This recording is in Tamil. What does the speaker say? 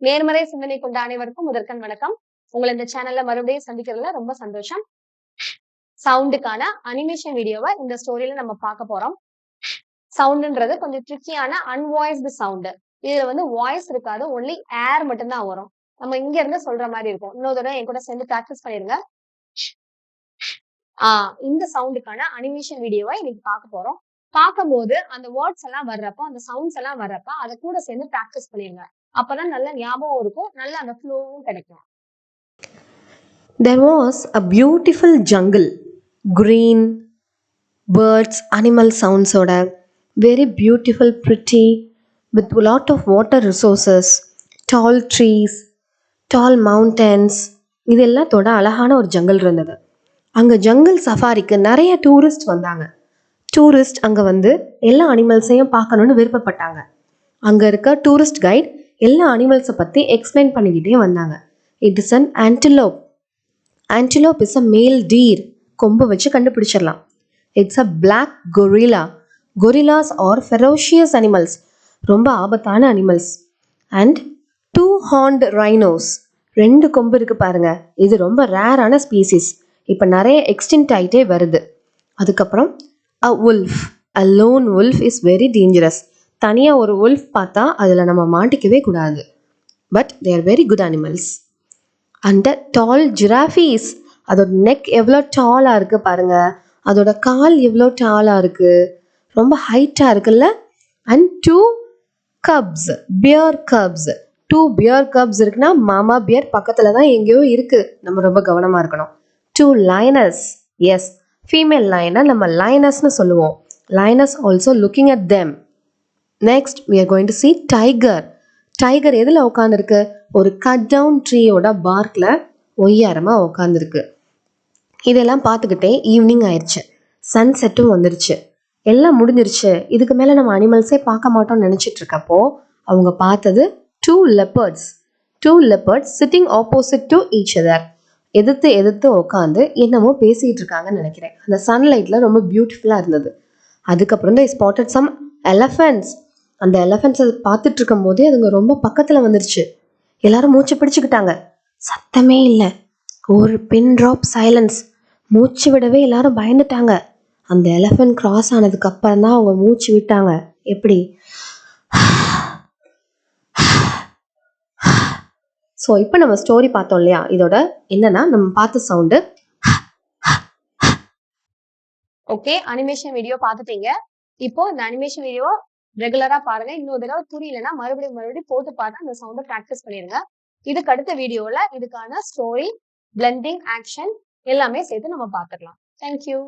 நேர்மறை சிந்தனை கொண்ட அனைவருக்கும் முதற்கண் வணக்கம். உங்களை இந்த சேனல்ல மறுபடியும் சந்திக்கிறதுல ரொம்ப சந்தோஷம். சவுண்டுக்கான அனிமேஷன் வீடியோவை இந்த ஸ்டோரியில நம்ம பார்க்க போறோம். சவுண்டுன்றது கொஞ்சம் ட்ரிக்கியான அன்வாய்ஸ்டு சவுண்டு. இதுல வாய்ஸ் இருக்காது, ஒன்லி ஏர் மட்டும்தான் வரும். நம்ம இங்க இருந்து சொல்ற மாதிரி இருக்கும். இன்னொரு தடவை என் கூட சேர்ந்து பிராக்டிஸ் பண்ணிருங்க. இந்த சவுண்டுக்கான அனிமேஷன் வீடியோவை இன்னைக்கு பார்க்க போறோம். பார்க்கும்போது அந்த வேர்ட்ஸ் எல்லாம் வர்றப்ப, அந்த சவுண்ட்ஸ் எல்லாம் வர்றப்ப அதை கூட சேர்ந்து பிராக்டிஸ் பண்ணிருங்க. அப்பதான் நல்ல ஞாபகம் இருக்கும், நல்ல அந்த ஃப்ளோவும் கிடைக்கும். There was a beautiful jungle, green, birds, animal sounds oda, very beautiful, pretty, with a lot of water resources, tall trees, tall mountains. இது எல்லாத்தோட அழகான ஒரு ஜங்கல் இருந்தது. அங்கே ஜங்கல் சஃபாரிக்கு நிறைய டூரிஸ்ட் வந்தாங்க. டூரிஸ்ட் அங்கே எல்லா அனிமல்ஸையும் பார்க்கணுன்னு விருப்பப்பட்டாங்க. அங்கே இருக்க டூரிஸ்ட் கைட் எல்லா அனிமல்ஸை பற்றி எக்ஸ்பிளைன் பண்ணிக்கிட்டே வந்தாங்க. It is an antelope. Antelope is a male deer. கொம்பு வச்சு கண்டுபிடிச்சிடலாம். It's a black gorilla. Gorillas are ferocious animals, ரொம்ப ஆபத்தான அனிமல்ஸ். அண்ட் 2 ஹார்ன்ட் ரைனோஸ், 2 கொம்பு இருக்குது பாருங்க. இது ரொம்ப ரேரான ஸ்பீசிஸ், இப்போ நிறைய எக்ஸ்டின்ட் ஆகிட்டே வருது. அதுக்கப்புறம் a wolf. A lone wolf is very dangerous. தனியாக ஒரு உல்ஃப் பார்த்தா அதில் நம்ம மாட்டிக்கவே கூடாது. But they are very good animals. And tall giraffes. அதோட நெக் எவ்வளோ டாலாக இருக்குது பாருங்கள். அதோட கால் எவ்வளோ டாலாக இருக்குது, ரொம்ப ஹைட்டாக இருக்குல்ல. And 2 cups, pair cups. 2 pair cups இருக்குன்னா மாமா பியர் பக்கத்தில் தான் எங்கேயோ இருக்குது, நம்ம ரொம்ப கவனமாக இருக்கணும். 2 லைனஸ். எஸ், ஃபீமேல் லைனை நம்ம லைனஸ்னு சொல்லுவோம். Lioness also looking at them. Next we are going to see tiger. Tiger எதில் உட்காந்துருக்கு? ஒரு கட் டவுன் ட்ரீயோட பார்க்கில் ஒய்யாரமாக உட்காந்துருக்கு. இதெல்லாம் பார்த்துக்கிட்டே ஈவினிங் ஆயிடுச்சு. சன்செட்டும் வந்துருச்சு. எல்லாம் முடிஞ்சிருச்சு. இதுக்கு மேலே நம்ம அனிமல்ஸே பார்க்க மாட்டோம்னு நினச்சிட்டு இருக்கப்போ அவங்க பார்த்தது 2 leopards. 2 leopards sitting opposite to each other. எதிர்த்து உட்காந்து என்னமோ பேசிகிட்டு இருக்காங்கன்னு நினைக்கிறேன். அந்த சன்லைட்டில் ரொம்ப பியூட்டிஃபுல்லாக இருந்தது. அதுக்கப்புறம் தான் ஸ்பாட்டட் சம் எலஃபென்ட்ஸ். அந்த எலஃபென்ட்ஸை பார்த்துட்டு இருக்கும் போதே அதுங்க ரொம்ப பக்கத்தில் வந்துருச்சு. எல்லாரும் மூச்சு பிடிச்சிக்கிட்டாங்க. சத்தமே இல்லை, ஒரு பின் ட்ராப் சைலன்ஸ். மூச்சு விடவே எல்லாரும் பயந்துட்டாங்க. அந்த எலஃபென்ட் கிராஸ் ஆனதுக்கு அப்புறம் தான் அவங்க மூச்சு விட்டாங்க. எப்படி? ஸோ இப்போ நம்ம ஸ்டோரி பார்த்தோம் இல்லையா, இதோட என்னன்னா நம்ம பார்த்த சவுண்டு. ஓகே, அனிமேஷன் வீடியோ பார்த்துட்டீங்க. இப்போ இந்த அனிமேஷன் வீடியோ ரெகுலரா பாருங்க. இன்னொரு தடவை புரியலன்னா மறுபடியும் போட்டு பார்த்து அந்த சவுண்டை ப்ராக்டிஸ் பண்ணிடுங்க. இதுக்கு அடுத்த வீடியோல இதுக்கான ஸ்டோரி, பிளெண்டிங், ஆக்ஷன் எல்லாமே சேர்த்து நம்ம பார்த்துக்கலாம். தேங்க்யூ.